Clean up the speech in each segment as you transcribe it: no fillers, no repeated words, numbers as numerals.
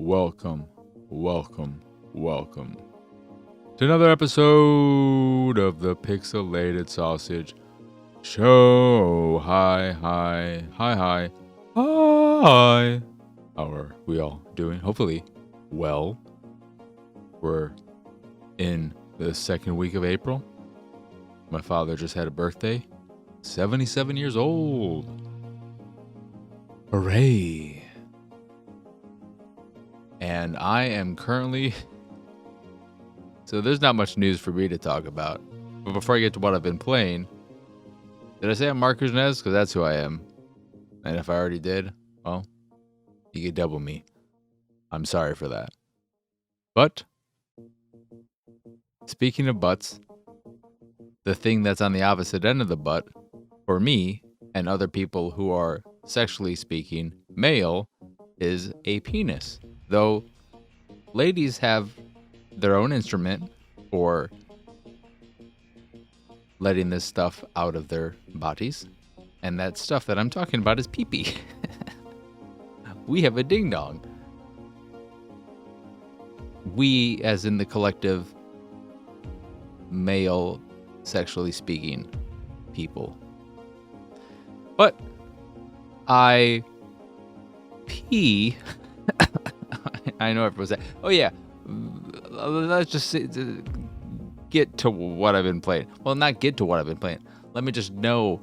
welcome to another episode of the Pixelated Sausage Show. Hi. How are we all doing? Hopefully well. We're in the second week of April. My father just had a birthday. 77 years old. Hooray. And I am currently... So there's not much news for me to talk about. But before I get to what I've been playing, did I say I'm Marcus Nez? Because that's who I am. And if I already did, well, you could double me. I'm sorry for that. But, speaking of butts, the thing that's on the opposite end of the butt, for me and other people who are, sexually speaking, male, is a penis. Though, ladies have their own instrument for letting this stuff out of their bodies. And that stuff that I'm talking about is pee-pee. We have a ding-dong. We, as in the collective male, sexually speaking, people. But I pee. I know everyone's saying, oh yeah, let's just get to what I've been playing. Well, not get to what I've been playing. Let me just know.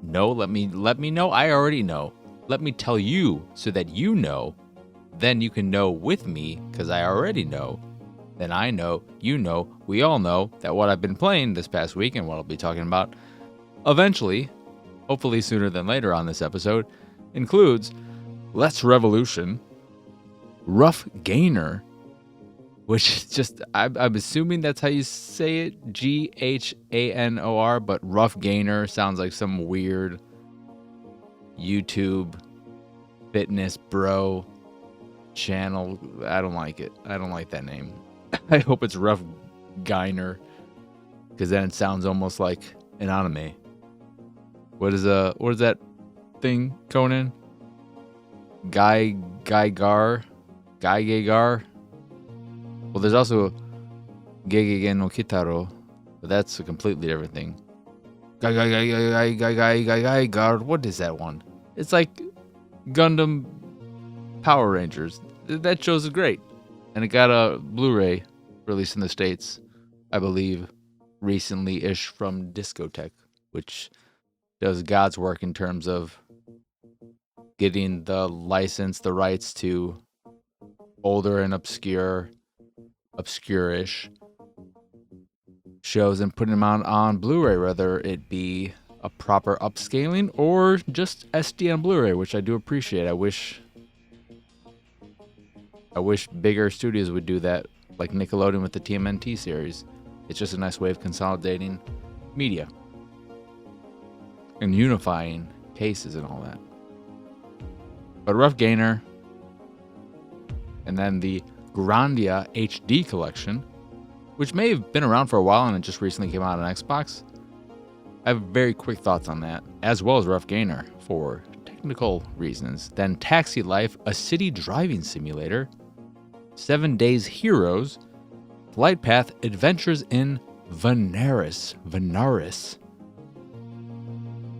No, let me know. I already know. Let me tell you so that you know. Then you can know with me, because I already know. Then I know, you know, we all know that what I've been playing this past week and what I'll be talking about eventually, hopefully sooner than later on this episode, includes Let's Revolution, Ruff Ghanor, which is just, I'm assuming that's how you say it, Ghanor, but Ruff Ghanor sounds like some weird YouTube fitness bro channel. I don't like it. I don't like that name. I hope it's Ruff Ghanor, because then it sounds almost like an anime. What is that thing, Conan? Geigar? Well, there's also Gegege no Kitaro, but that's a completely different thing. Geigar. What is that one? It's like Gundam Power Rangers. That show's great. And it got a Blu-ray released in the States, I believe, recently-ish from Discotech, which does God's work in terms of getting the license, the rights to older and obscure-ish shows and putting them out on Blu-ray, whether it be a proper upscaling or just SD on Blu-ray, which I do appreciate. I wish bigger studios would do that, like Nickelodeon with the TMNT series. It's just a nice way of consolidating media and unifying cases and all that. But Ruff Ghanor, and then the Grandia HD Collection, which may have been around for a while and it just recently came out on Xbox. I have very quick thoughts on that, as well as Ruff Ghanor for technical reasons. Then Taxi Life, a city driving simulator. 7 Days Heroes, Flightpath, Adventures in Venaris,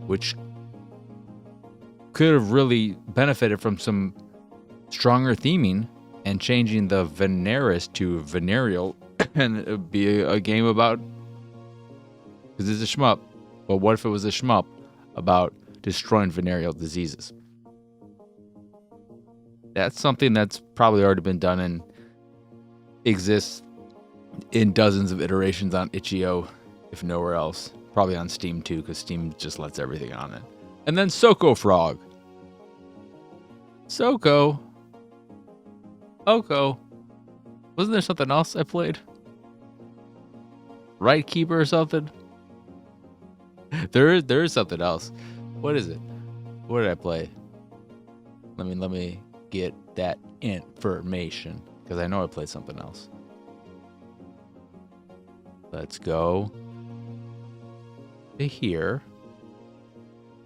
which could have really benefited from some stronger theming and changing the Venaris to Venereal, and it would be a game about, because it's a shmup, but what if it was a shmup about destroying venereal diseases? That's something that's probably already been done and exists in dozens of iterations on itch.io, if nowhere else. Probably on Steam too, because Steam just lets everything on it. And then SokoFrog. Oko. Wasn't there something else I played? Right Keeper or something? There is something else. What is it? What did I play? Let me get that information, because I know I played something else. Let's go to here.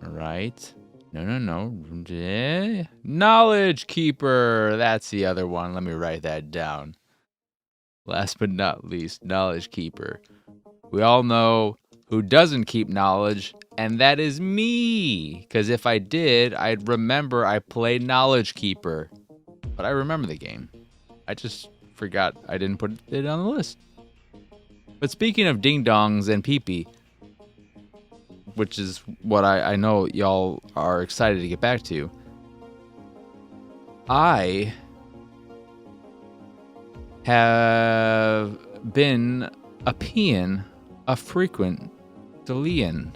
All right. No. Knowledge Keeper. That's the other one. Let me write that down. Last but not least, Knowledge Keeper. We all know who doesn't keep knowledge, and that is me. Because if I did, I'd remember I played Knowledge Keeper. But I remember the game. I just forgot I didn't put it on the list. But speaking of ding-dongs and pee-pee, which is what I know y'all are excited to get back to, I have been a peeing a frequent delean.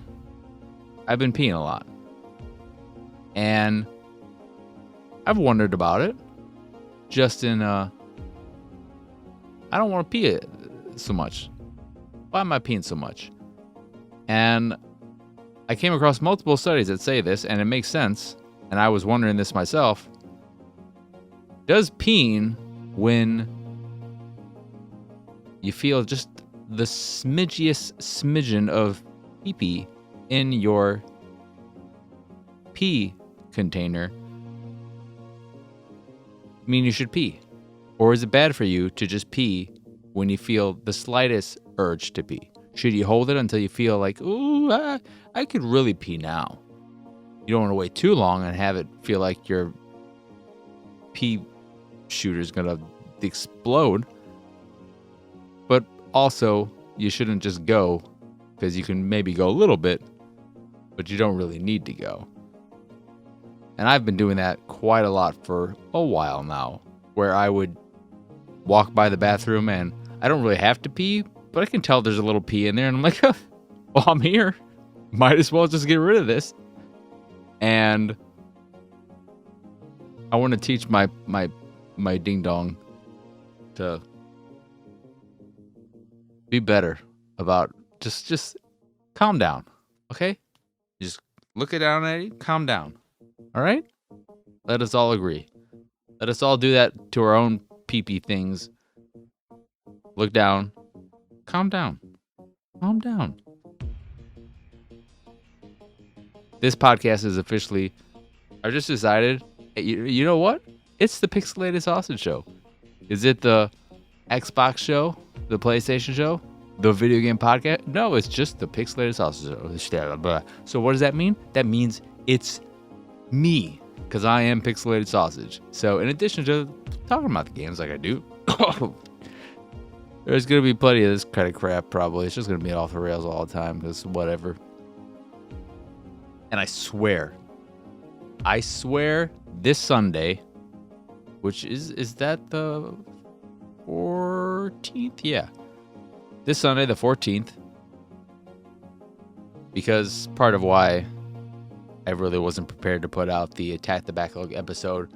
I've been peeing a lot. And I've wondered about it. Just in, I don't want to pee so much. Why am I peeing so much? And I came across multiple studies that say this, and it makes sense. And I was wondering this myself. Does peeing when you feel just the smidgen of pee-pee in your pee container mean you should pee? Or is it bad for you to just pee when you feel the slightest urge to pee? Should you hold it until you feel like, ooh, I could really pee now? You don't want to wait too long and have it feel like your pee shooter's going to explode. But also, you shouldn't just go, because you can maybe go a little bit, but you don't really need to go. And I've been doing that quite a lot for a while now, where I would walk by the bathroom and I don't really have to pee, but I can tell there's a little pee in there, and I'm like, well, I'm here. Might as well just get rid of this. And I want to teach my ding dong to be better about just calm down, okay? Just look it down at you, calm down. All right? Let us all agree. Let us all do that to our own pee-pee things. Look down. Calm down. Calm down. This podcast is officially... I just decided, you know what? It's the Pixelated Sausage Show. Is it the Xbox show? The PlayStation show? The video game podcast? No, it's just the Pixelated Sausage Show. So what does that mean? That means it's me, because I am Pixelated Sausage. So in addition to talking about the games like I do, there's going to be plenty of this kind of crap probably. It's just going to be off the rails all the time, because whatever. And I swear this Sunday, which is that the 14th? Yeah. This Sunday, the 14th, because part of why I really wasn't prepared to put out the Attack the Backlog episode,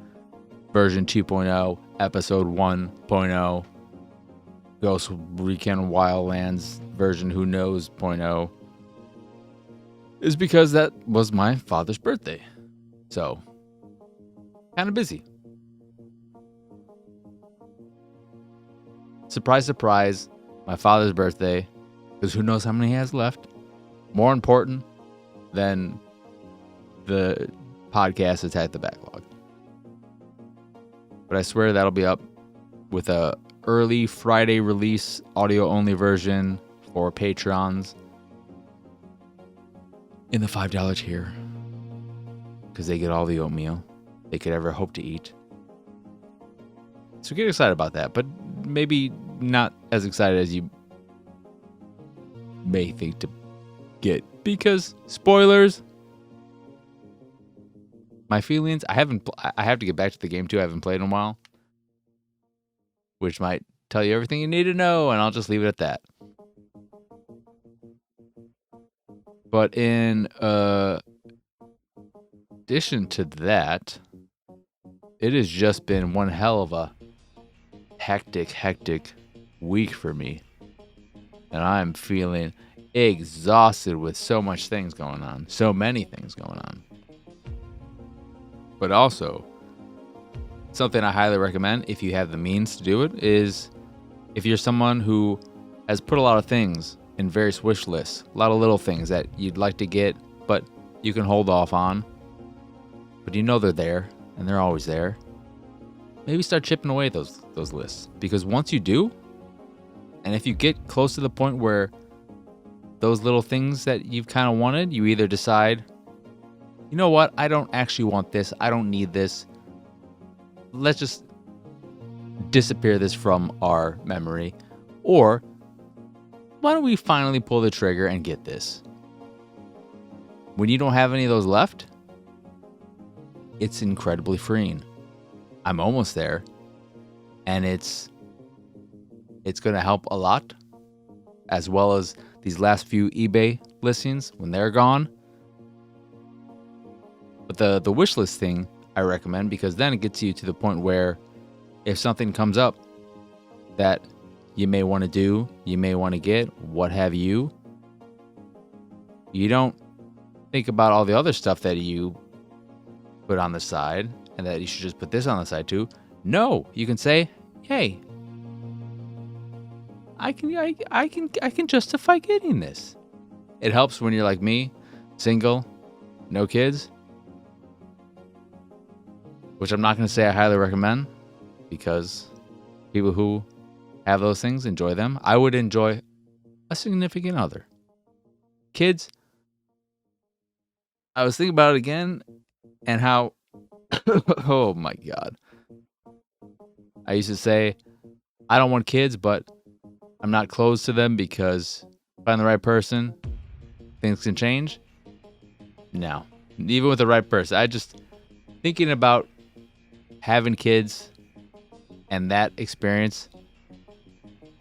version 2.0, episode 1.0, Ghost Recon Wildlands version who knows 0.0, is because that was my father's birthday. So, kind of busy. Surprise, surprise, my father's birthday, because who knows how many he has left. More important than the podcast Attack the Backlog. But I swear that'll be up with a early Friday release audio only version for patrons in the $5 tier, because they get all the oatmeal they could ever hope to eat. So get excited about that, but maybe not as excited as you may think to get, because spoilers. My feelings, I have to get back to the game too. I haven't played in a while, which might tell you everything you need to know, and I'll just leave it at that. But in addition to that, it has just been one hell of a hectic week for me. And I'm feeling exhausted with so many things going on. But also, something I highly recommend, if you have the means to do it, is if you're someone who has put a lot of things in various wish lists, a lot of little things that you'd like to get, but you can hold off on, but you know they're there, and they're always there. Maybe start chipping away at those lists, because once you do, and if you get close to the point where those little things that you've kind of wanted, you either decide, you know what, I don't actually want this, I don't need this, let's just disappear this from our memory, or why don't we finally pull the trigger and get this? When you don't have any of those left, it's incredibly freeing. I'm almost there, and it's going to help a lot, as well as these last few eBay listings when they're gone. But the wish list thing I recommend, because then it gets you to the point where if something comes up that you may want to do, you may want to get, what have you, you don't think about all the other stuff that you put on the side and that you should just put this on the side too. No, you can say, hey, I can justify getting this. It helps when you're like me, single, no kids, which I'm not going to say I highly recommend, because people who have those things enjoy them. I would enjoy a significant other. Kids, I was thinking about it again, and how oh my God. I used to say, I don't want kids, but I'm not close to them because if I find the right person, things can change. No. Even with the right person. I just, thinking about having kids and that experience,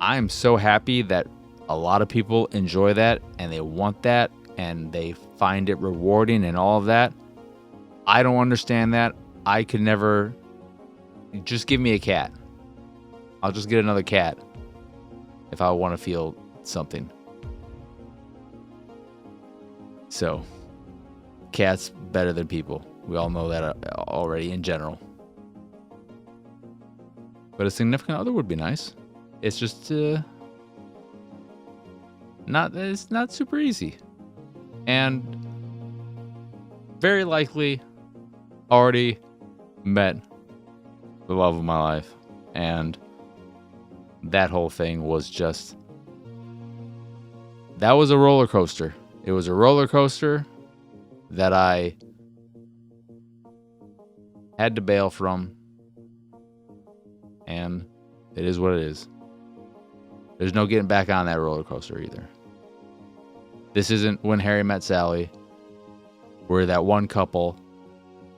I am so happy that a lot of people enjoy that and they want that and they find it rewarding and all of that. I don't understand that. I could never. Just give me a cat. I'll just get another cat if I want to feel something. So, cats better than people. We all know that already in general. But a significant other would be nice. It's just it's not super easy. And very likely already met the love of my life. And that whole thing was just, that was a roller coaster. It was a roller coaster that I had to bail from. And it is what it is. There's no getting back on that roller coaster either. This isn't When Harry Met Sally, where that one couple,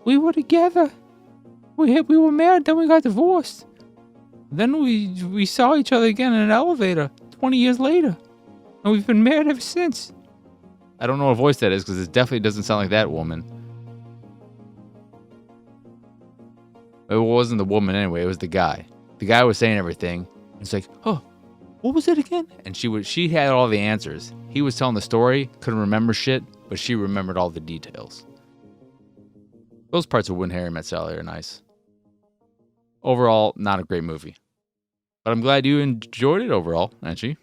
we were together. We were married, then we got divorced. Then we saw each other again in an elevator 20 years later. And we've been married ever since. I don't know what voice that is, because it definitely doesn't sound like that woman. It wasn't the woman anyway, it was the guy. The guy was saying everything. It's like, oh, what was it again? And she had all the answers. He was telling the story, couldn't remember shit, but she remembered all the details. Those parts of When Harry Met Sally are nice. Overall, not a great movie. But I'm glad you enjoyed it overall, Angie.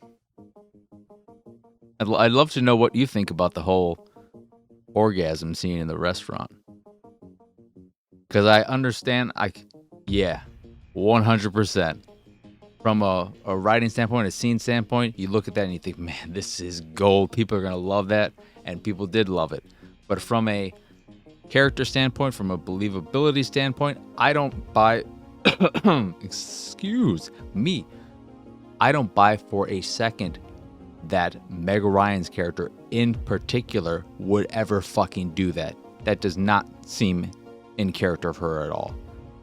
I'd love to know what you think about the whole orgasm scene in the restaurant. Because I understand, yeah, 100%. From a writing standpoint, a scene standpoint, you look at that and you think, man, this is gold. People are going to love that. And people did love it. But from a character standpoint, from a believability standpoint, I don't buy... excuse me. I don't buy for a second that Meg Ryan's character in particular would ever fucking do that. That does not seem in character of her at all.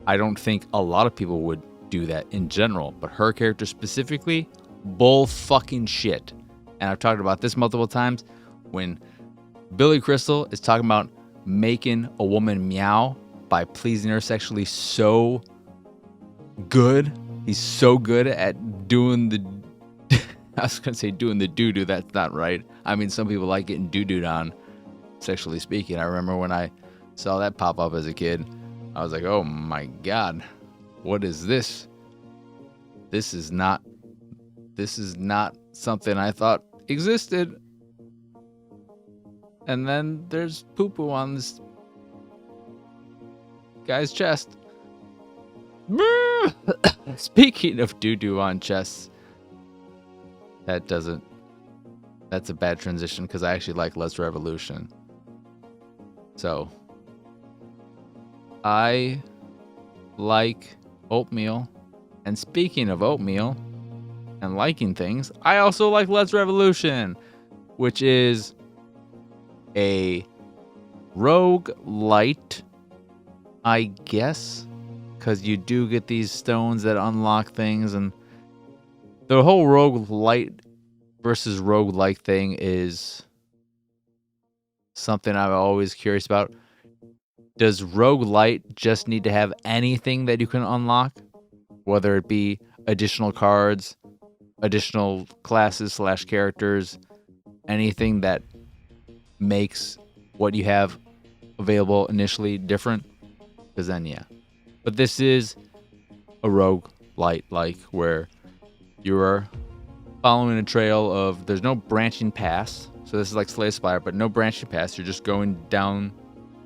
I don't think a lot of people would do that in general, but her character specifically, bull fucking shit. And I've talked about this multiple times. When Billy Crystal is talking about making a woman meow by pleasing her sexually so good, he's so good at doing the I was going to say doing the doo-doo, that's not right. I mean, some people like getting doo-dooed on, sexually speaking. I remember when I saw that pop up as a kid, I was like, oh my God, what is this? This is not something I thought existed. And then there's poo-poo on this guy's chest. Speaking of doo-doo on chests, that's a bad transition because I actually like Let's Revolution. So, I like oatmeal. And speaking of oatmeal and liking things, I also like Let's Revolution, which is a roguelite, I guess, because you do get these stones that unlock things, and the whole roguelite versus roguelike thing is something I'm always curious about. Does roguelite just need to have anything that you can unlock? Whether it be additional cards, additional classes / characters, anything that makes what you have available initially different? Because then, yeah. But this is a roguelite, like, where you are following a trail of, there's no branching paths. So this is like Slay Spire, but no branching paths. You're just going down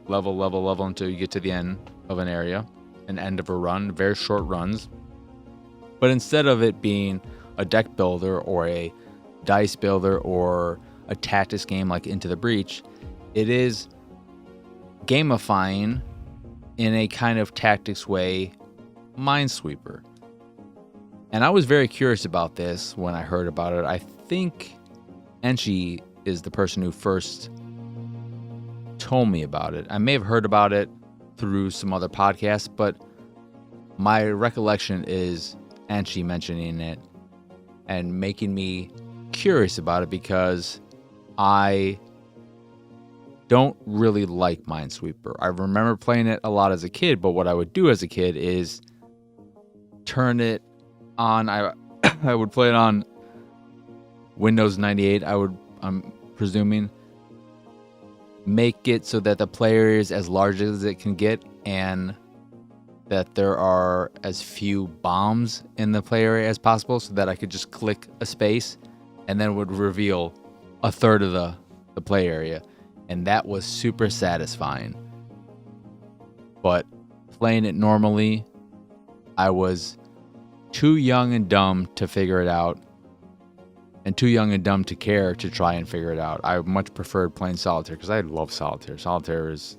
level until you get to the end of an area, an end of a run, very short runs. But instead of it being a deck builder or a dice builder or a tactics game like Into the Breach, it is gamifying in a kind of tactics way Minesweeper. And I was very curious about this when I heard about it. I think Enchi is the person who first told me about it. I may have heard about it through some other podcasts, but my recollection is Enchi mentioning it and making me curious about it because I don't really like Minesweeper. I remember playing it a lot as a kid, but what I would do as a kid is turn it on. I would play it on Windows 98. I'm presuming, make it so that the player is as large as it can get and that there are as few bombs in the play area as possible, so that I could just click a space and then would reveal a third of the play area. And that was super satisfying. But playing it normally, I was too young and dumb to figure it out, and too young and dumb to care to try and figure it out. I much preferred playing Solitaire because I love Solitaire. Solitaire is...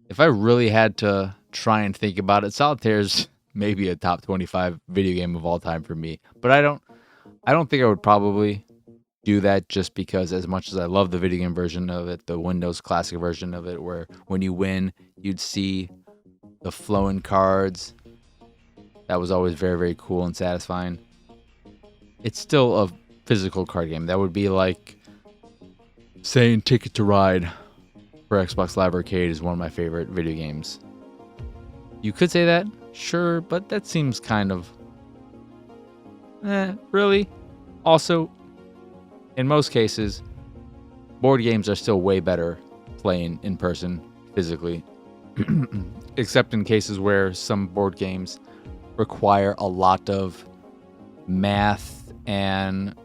If I really had to try and think about it, Solitaire is maybe a top 25 video game of all time for me. But I don't think I would probably do that, just because as much as I love the video game version of it, the Windows Classic version of it, where when you win, you'd see the flowing cards. That was always very, very cool and satisfying. It's still a physical card game. That would be like saying Ticket to Ride for Xbox Live Arcade is one of my favorite video games. You could say that, sure, but that seems kind of... really? Also, in most cases, board games are still way better playing in person, physically. Except in cases where some board games require a lot of math and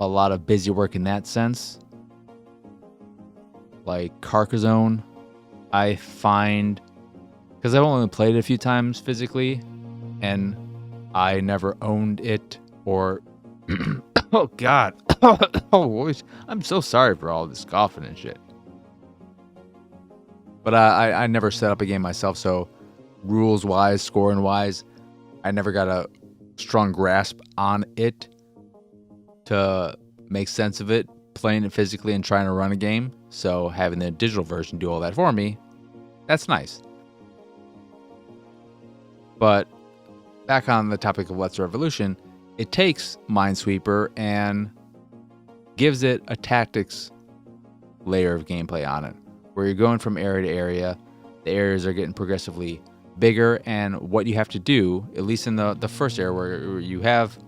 a lot of busy work in that sense. Like Carcassonne, I find, because I've only played it a few times physically, and I never owned it or... Oh, God. Oh, I'm so sorry for all this coughing and shit. But I never set up a game myself, so rules-wise, scoring-wise, I never got a strong grasp on it to make sense of it, playing it physically and trying to run a game. So having the digital version do all that for me, that's nice. But back on the topic of Let's Revolution, it takes Minesweeper and gives it a tactics layer of gameplay on it, where you're going from area to area. The areas are getting progressively bigger, and what you have to do, at least in the first area, where you have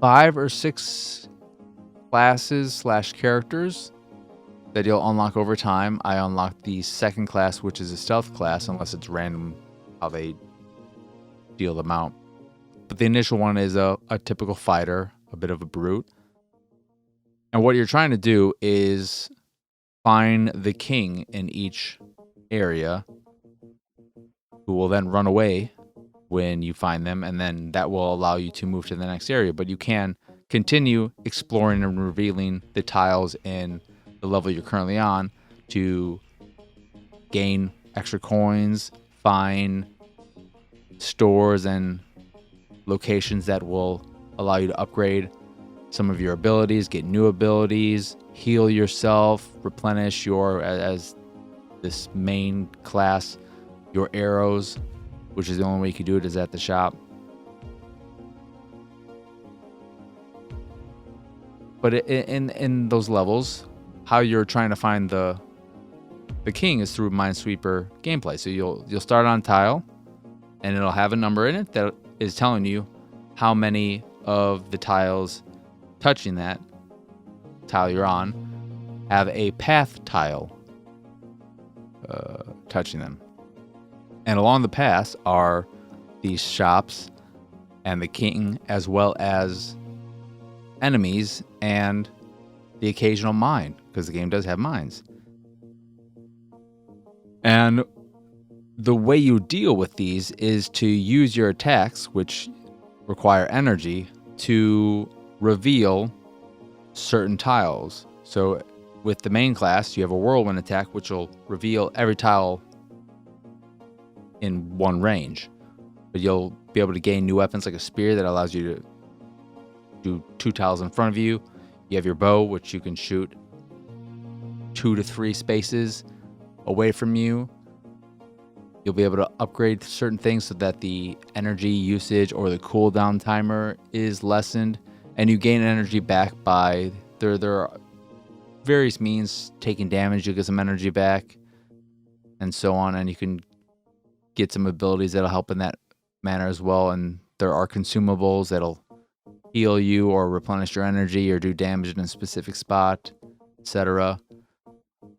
5 or 6 classes / characters that you'll unlock over time. I unlocked the second class, which is a stealth class, unless it's random how they deal them out. But the initial one is a typical fighter, a bit of a brute. And what you're trying to do is find the king in each area, who will then run away when you find them, and then that will allow you to move to the next area. But you can continue exploring and revealing the tiles in the level you're currently on to gain extra coins, find stores and locations that will allow you to upgrade some of your abilities, get new abilities, heal yourself, replenish your, as this main class, your arrows, which is the only way you can do it is at the shop. But in those levels, how you're trying to find the king is through Minesweeper gameplay. So you'll start on tile, and it'll have a number in it that is telling you how many of the tiles touching that tile you're on have a path tile touching them. And along the path are these shops and the king, as well as enemies and the occasional mine, because the game does have mines. And the way you deal with these is to use your attacks, which require energy, to reveal certain tiles. So with the main class, you have a whirlwind attack, which will reveal every tile in one range. But you'll be able to gain new weapons like a spear that allows you to do 2 tiles in front of you. You have your bow, which you can shoot 2 to 3 spaces away from you. You'll be able to upgrade certain things so that the energy usage or the cooldown timer is lessened, and you gain energy back by there are various means. Taking damage, you'll get some energy back, and so on, and you can get some abilities that'll help in that manner as well. And there are consumables that'll heal you or replenish your energy or do damage in a specific spot, etc.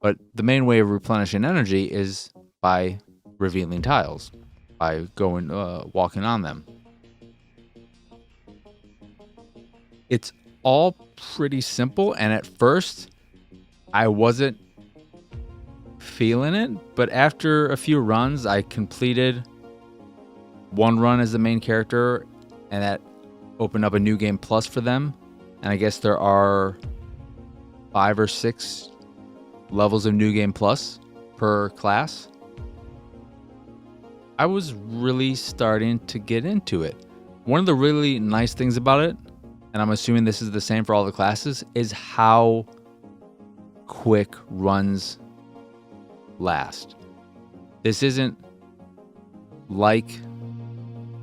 But the main way of replenishing energy is by revealing tiles, by going walking on them. It's all pretty simple, and at first I wasn't feeling it, but after a few runs, I completed one run as the main character, and that opened up a new game plus for them. And I guess there are 5 or 6 levels of new game plus per class. I was really starting to get into it. One of the really nice things about it, and I'm assuming this is the same for all the classes, is how quick runs last. This isn't like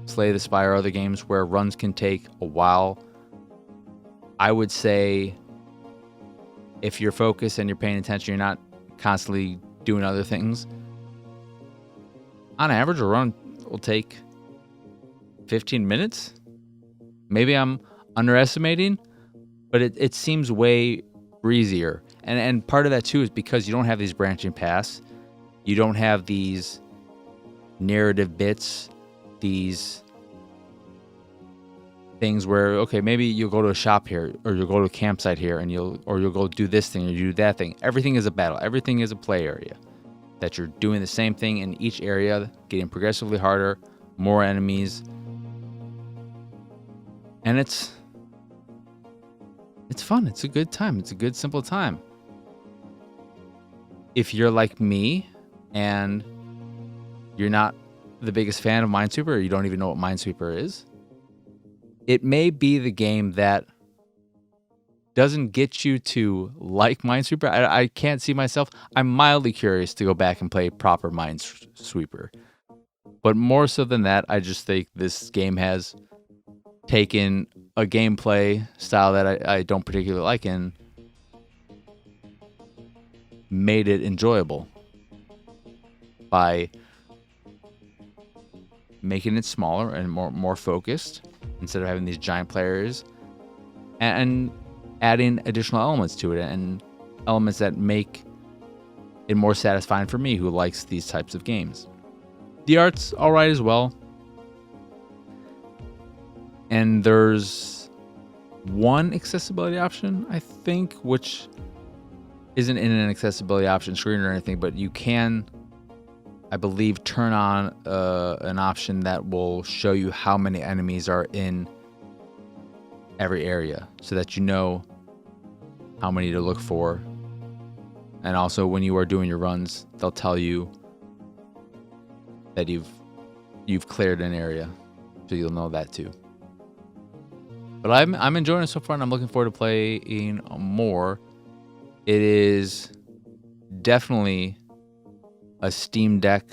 Slay the Spire or other games where runs can take a while. I would say if you're focused and you're paying attention, you're not constantly doing other things, on average a run will take 15 minutes. Maybe I'm underestimating, but it seems way breezier. And part of that too is because you don't have these branching paths. You don't have these narrative bits, these things where, okay, maybe you'll go to a shop here, or you'll go to a campsite here, and you'll go do this thing or you do that thing. Everything is a battle. Everything is a play area that you're doing the same thing in each area, getting progressively harder, more enemies. And it's fun. It's a good time. It's a good, simple time. If you're like me and you're not the biggest fan of Minesweeper, or you don't even know what Minesweeper is, it may be the game that doesn't get you to like Minesweeper. I can't see myself. I'm mildly curious to go back and play proper Minesweeper. But more so than that, I just think this game has taken a gameplay style that I don't particularly like and made it enjoyable by making it smaller and more focused instead of having these giant players, and adding additional elements to it, and elements that make it more satisfying for me who likes these types of games. The art's alright as well. And there's one accessibility option, I think, which isn't in an accessibility option screen or anything, but you can I believe, turn on an option that will show you how many enemies are in every area, so that you know how many to look for. And also, when you are doing your runs, they'll tell you that you've cleared an area, so you'll know that too. But I'm enjoying it so far, and I'm looking forward to playing more. It is definitely a Steam Deck,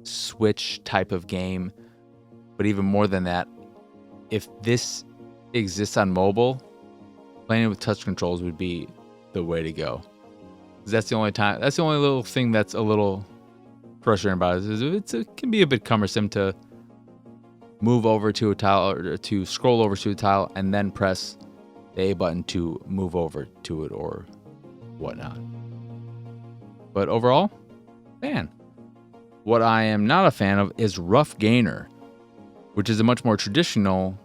Switch type of game, but even more than that, if this exists on mobile, playing it with touch controls would be the way to go. 'Cause that's the only little thing that's a little frustrating about it. It can be a bit cumbersome to move over to a tile, or to scroll over to a tile and then press the A button to move over to it or whatnot. But overall, fan. What I am not a fan of is Ruff Ghanor, which is a much more traditional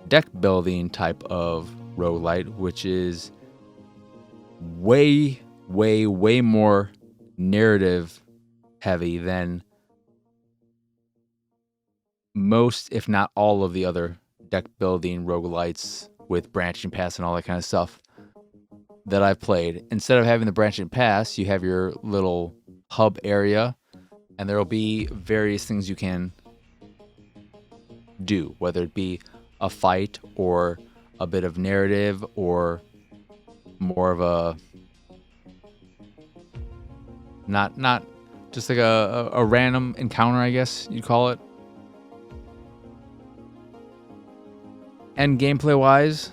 deck building type of roguelite, which is way more narrative heavy than most, if not all, of the other deck building roguelites with branching paths and all that kind of stuff that I've played. Instead of having the branching paths, you have your little hub area, and there will be various things you can do, whether it be a fight or a bit of narrative or more of a not just like a random encounter, I guess you'd call it. And gameplay wise,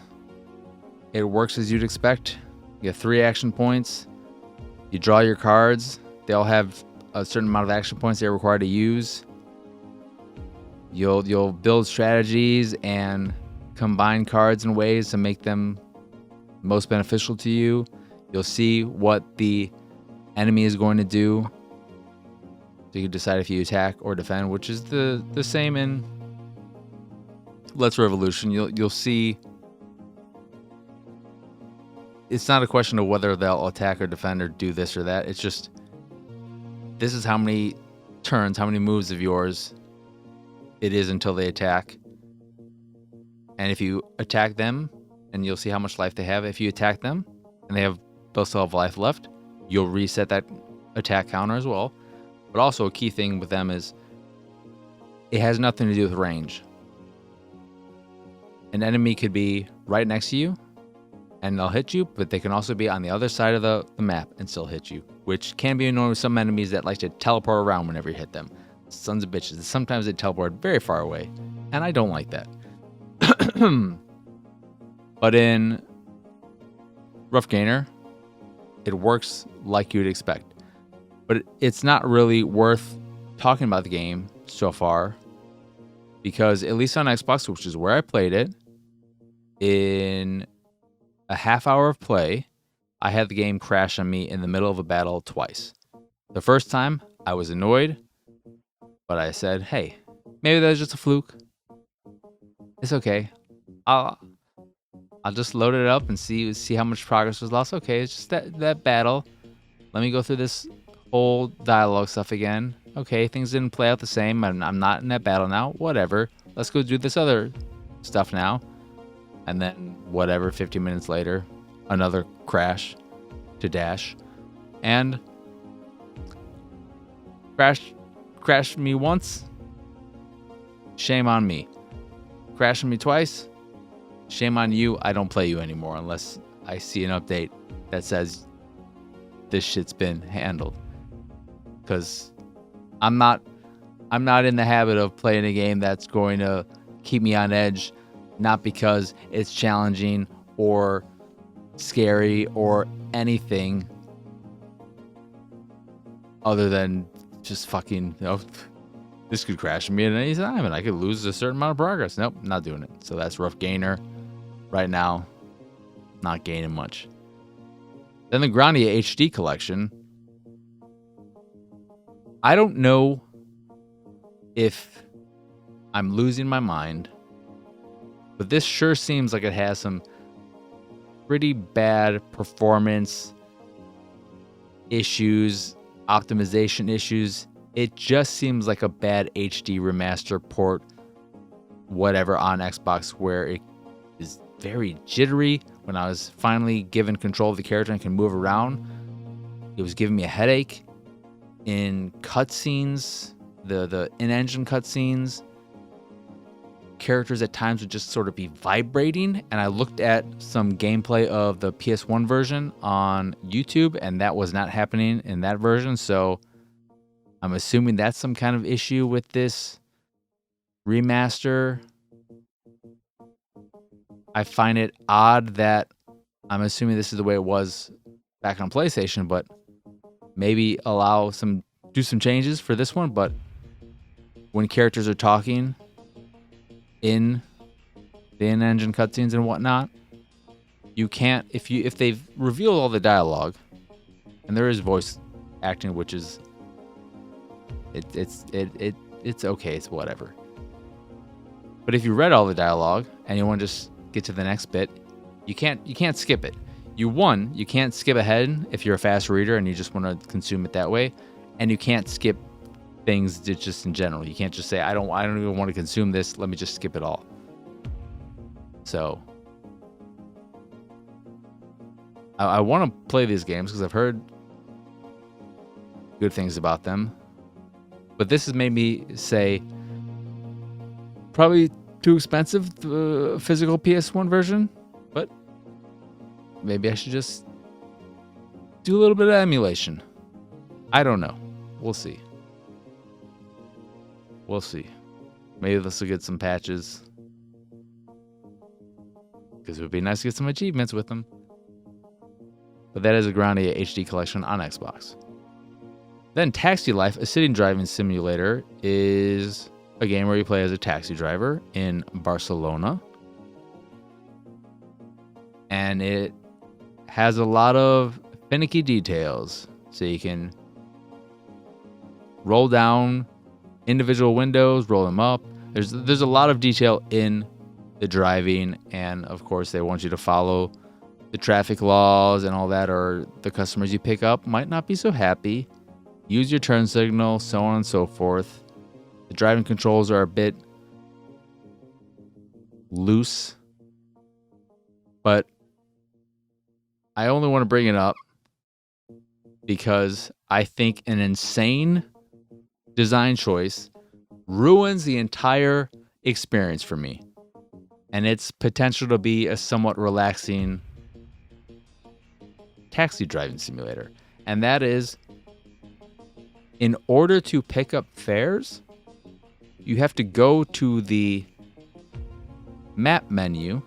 it works as you'd expect. You have 3 action points. You draw your cards. They all have a certain amount of action points they're required to use. You'll build strategies and combine cards in ways to make them most beneficial to you. You'll see what the enemy is going to do, so you can decide if you attack or defend, which is the same in Let's Revolution. You'll see it's not a question of whether they'll attack or defend or do this or that. It's just, this is how many turns, how many moves of yours it is until they attack. And if you attack them, and you'll see how much life they have. If you attack them and they'll still have life left, you'll reset that attack counter as well. But also a key thing with them is it has nothing to do with range. An enemy could be right next to you and they'll hit you, but they can also be on the other side of the map and still hit you, which can be annoying with some enemies that like to teleport around whenever you hit them. Sons of bitches. Sometimes they teleport very far away, and I don't like that. But in Ruff Ghanor, it works like you'd expect. But it's not really worth talking about the game so far, because at least on Xbox, which is where I played it, in a half hour of play, I had the game crash on me in the middle of a battle twice. The first time, I was annoyed, but I said, hey, maybe that was just a fluke. It's okay. I'll just load it up and see how much progress was lost. Okay, it's just that battle. Let me go through this whole dialogue stuff again. Okay, things didn't play out the same. I'm not in that battle now. Whatever. Let's go do this other stuff now. And then, whatever, 15 minutes later, another crash to dash. And crashed me once. Shame on me. Crashing me twice. Shame on you. I don't play you anymore unless I see an update that says this shit's been handled. Because I'm not in the habit of playing a game that's going to keep me on edge, not because it's challenging or scary or anything other than just fucking, this could crash me at any time and I could lose a certain amount of progress. Nope, not doing it. So that's Ruff Ghanor. Right now, not gaining much. Then the Grandia HD Collection. I don't know if I'm losing my mind, but this sure seems like it has some pretty bad performance issues, optimization issues It just seems like a bad HD remaster port, whatever, on Xbox, where it is very jittery. When I was finally given control of the character and can move around, it was giving me a headache. In cutscenes, the in-engine cutscenes, characters at times would just sort of be vibrating, and I looked at some gameplay of the PS1 version on YouTube, and that was not happening in that version, so I'm assuming that's some kind of issue with this remaster. I find it odd that I'm assuming this is the way it was back on PlayStation, but maybe do some changes for this one. But when characters are talking in the in-engine cutscenes and whatnot, you can't, if they've revealed all the dialogue, and there is voice acting, which is it's okay, it's whatever. But if you read all the dialogue and you want to just get to the next bit, you can't skip it. You can't skip ahead if you're a fast reader and you just want to consume it that way, and you can't skip things just in general. You can't just say I don't even want to consume this, let me just skip it all. So I want to play these games because I've heard good things about them. But this has made me say probably too expensive, the physical PS1 version. But maybe I should just do a little bit of emulation. I don't know. We'll see. We'll see. Maybe this will get some patches, because it would be nice to get some achievements with them. But that is a Grandia HD Collection on Xbox. Then Taxi Life, a city driving simulator, is a game where you play as a taxi driver in Barcelona. And it has a lot of finicky details. So you can roll down individual windows, roll them up. There's a lot of detail in the driving, and of course they want you to follow the traffic laws and all that, or the customers you pick up might not be so happy. Use your turn signal, so on and so forth. The driving controls are a bit loose, but I only want to bring it up because I think an insane design choice ruins the entire experience for me, and its potential to be a somewhat relaxing taxi driving simulator. And that is, in order to pick up fares, you have to go to the map menu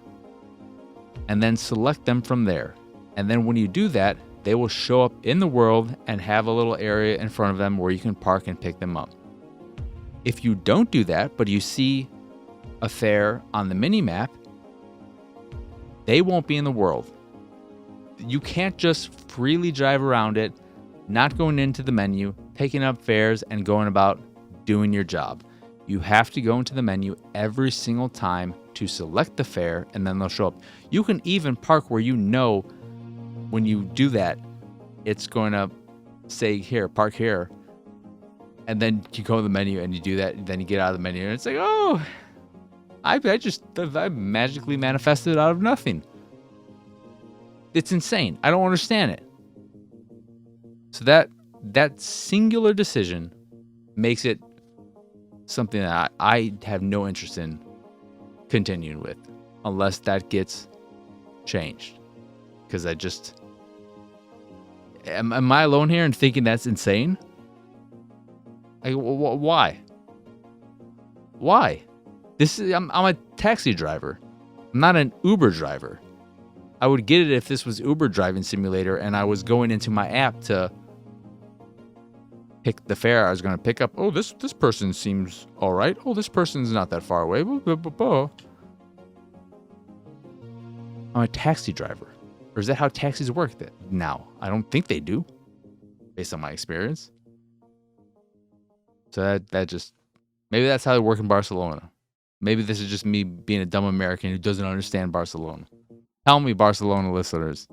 and then select them from there. And then when you do that, they will show up in the world and have a little area in front of them where you can park and pick them up. If you don't do that, but you see a fare on the mini map, they won't be in the world. You can't just freely drive around it, not going into the menu, picking up fares, and going about doing your job. You have to go into the menu every single time to select the fare, and then they'll show up. You can even park where you know when you do that, it's going to say, here, park here. And then you go to the menu and you do that, and then you get out of the menu, and it's like, oh, I magically manifested out of nothing. It's insane. I don't understand it. So that singular decision makes it something that I have no interest in continuing with, unless that gets changed. Because am I alone here in thinking that's insane? Like, why? Why? I'm a taxi driver. I'm not an Uber driver. I would get it if this was Uber driving simulator and I was going into my app to pick the fare I was going to pick up. Oh, this person seems all right. Oh, this person's not that far away. Blah, blah, blah, blah. I'm a taxi driver. Or is that how taxis work now? I don't think they do, based on my experience. So that just, maybe that's how they work in Barcelona. Maybe this is just me being a dumb American who doesn't understand Barcelona. Tell me, Barcelona listeners.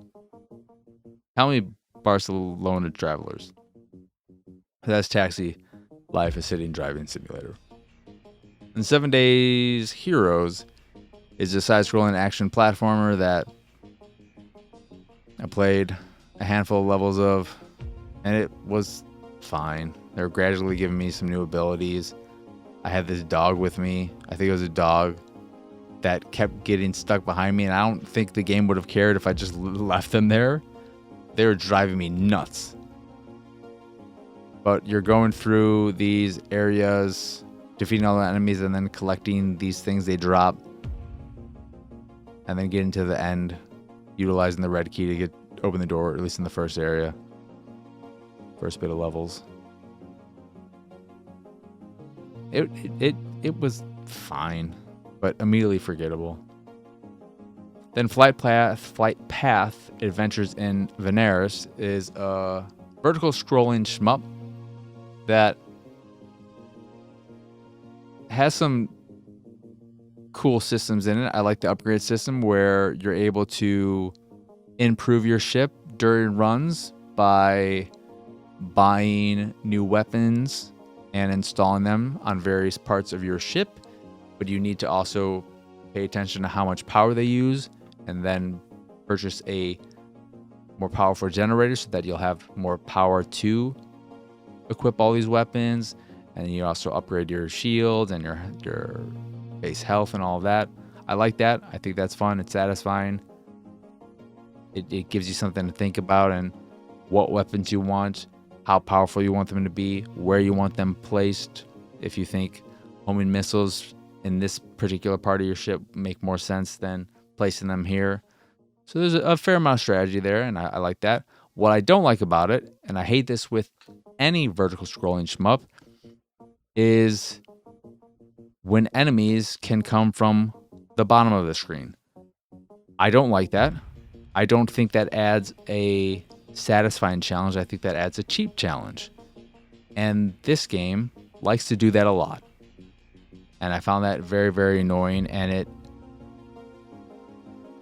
Tell me, Barcelona travelers. That's Taxi life, a sitting driving simulator. And 7 Days Heroes is a side-scrolling action platformer that I played a handful of levels of, and it was fine. They were gradually giving me some new abilities. I had this dog with me. I think it was a dog that kept getting stuck behind me, and I don't think the game would have cared if I just left them there. They were driving me nuts. But you're going through these areas, defeating all the enemies, and then collecting these things they drop, and then getting to the end, utilizing the red key to open the door, at least in the first area, first bit of levels. It was fine, but immediately forgettable. Then Flightpath Adventures in Venaris is a vertical scrolling shmup that has some cool systems in it. I like the upgrade system where you're able to improve your ship during runs by buying new weapons and installing them on various parts of your ship, but you need to also pay attention to how much power they use and then purchase a more powerful generator so that you'll have more power to equip all these weapons. And you also upgrade your shield and your base health and all of that. I like that. I think that's fun. It's satisfying. It gives you something to think about and what weapons you want, how powerful you want them to be, where you want them placed. If you think homing missiles in this particular part of your ship make more sense than placing them here. So there's a fair amount of strategy there, and I like that. What I don't like about it, and I hate this with any vertical scrolling shmup, is when enemies can come from the bottom of the screen. I don't like that. I don't think that adds a satisfying challenge. I think that adds a cheap challenge. And this game likes to do that a lot. And I found that very, very annoying, and it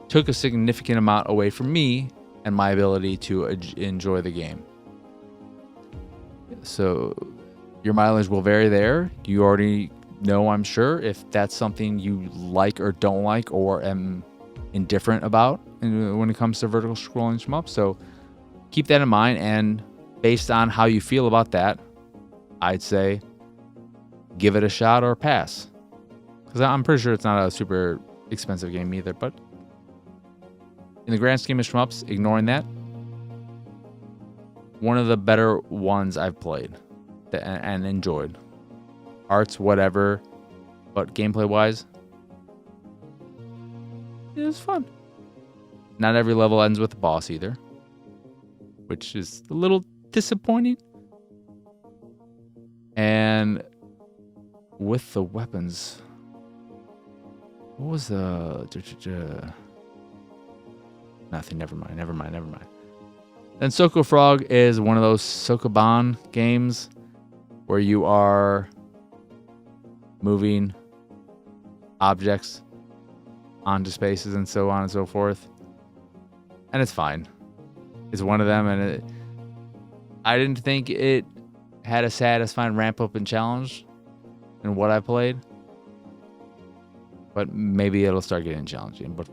took a significant amount away from me and my ability to enjoy the game. So your mileage will vary there. You already know, I'm sure, if that's something you like or don't like or am indifferent about when it comes to vertical scrolling shmup. So keep that in mind, and based on how you feel about that, I'd say give it a shot or pass. Because I'm pretty sure it's not a super expensive game either, but in the grand scheme of shmups, ignoring that, one of the better ones I've played and enjoyed. Arts, whatever, but gameplay-wise, it was fun. Not every level ends with a boss either, which is a little disappointing. And with the weapons, what was the... Nothing, never mind. Then SokoFrog is one of those Sokoban games where you are moving objects onto spaces and so on and so forth. And it's fine. It's one of them, and I didn't think it had a satisfying ramp up and challenge in what I played. But maybe it'll start getting challenging. But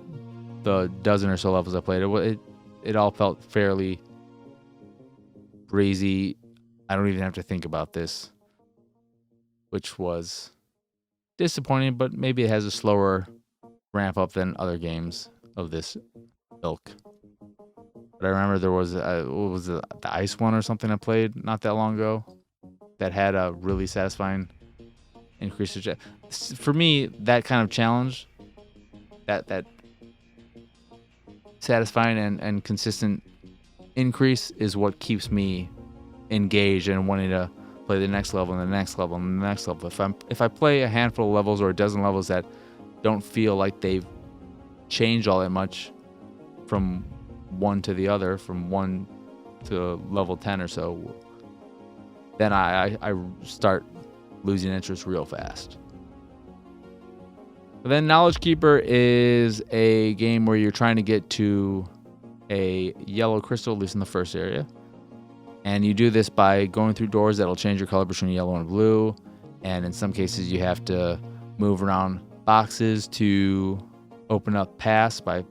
the dozen or so levels I played, it all felt fairly breezy. I don't even have to think about this, which was disappointing, but maybe it has a slower ramp up than other games of this ilk. But I remember there was the ice one or something I played not that long ago that had a really satisfying increase. For me, that kind of challenge, that satisfying and consistent increase is what keeps me engaged and wanting to play the next level and the next level and the next level. If I play a handful of levels or a dozen levels that don't feel like they've changed all that much from one to the other, from 1 to level 10 or so, then I start losing interest real fast. But then Knowledge Keeper is a game where you're trying to get to a yellow crystal, at least in the first area. And you do this by going through doors that'll change your color between yellow and blue. And in some cases, you have to move around boxes to open up paths by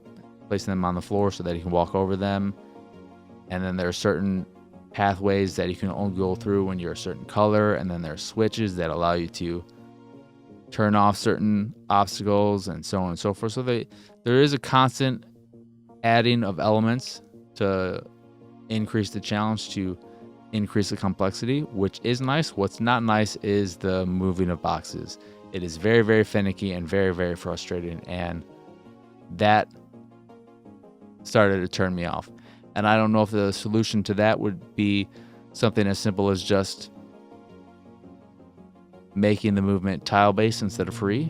placing them on the floor so that you can walk over them. And then there are certain pathways that you can only go through when you're a certain color. And then there are switches that allow you to turn off certain obstacles and so on and so forth. So there is a constant adding of elements to increase the challenge, to increase the complexity, which is nice. What's not nice is the moving of boxes. It is very, very finicky and very, very frustrating, and that started to turn me off. And I don't know if the solution to that would be something as simple as just making the movement tile-based instead of free.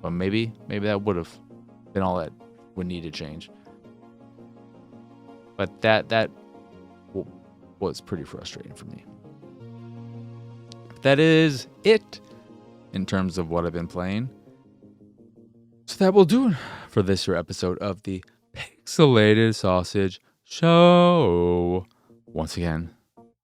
But maybe that would have been all that would need to change. But that was pretty frustrating for me. That is it in terms of what I've been playing. So that will do it for this here episode of the Pixelated Sausage Show. Once again,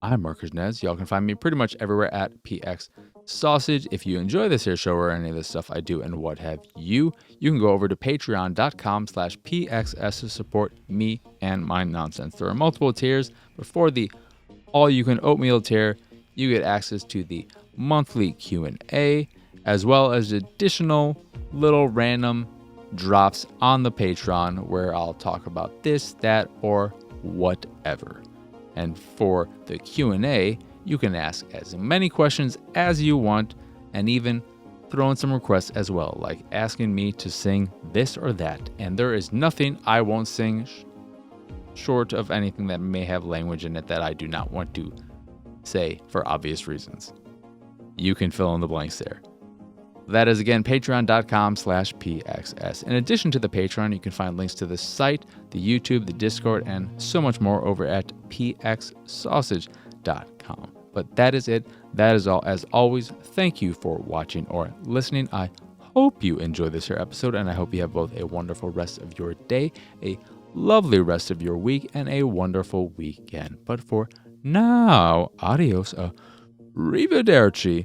I'm Marcus Nez. Y'all can find me pretty much everywhere at PX Sausage. If you enjoy this here show or any of the stuff I do and what have you, you can go over to patreon.com/PXS to support me and my nonsense. There are multiple tiers, but for the all-you-can oatmeal tier, you get access to the monthly Q&A, as well as additional little random drops on the Patreon where I'll talk about this, that, or whatever. And for the Q&A, you can ask as many questions as you want and even throw in some requests as well, like asking me to sing this or that. And there is nothing I won't sing short of anything that may have language in it that I do not want to say for obvious reasons. You can fill in the blanks there. That is, again, patreon.com/PXS. In addition to the Patreon, you can find links to the site, the YouTube, the Discord, and so much more over at pxsausage.com. But that is it. That is all. As always, thank you for watching or listening. I hope you enjoyed this here episode, and I hope you have both a wonderful rest of your day, a lovely rest of your week, and a wonderful weekend. But for now, adios, arrivederci.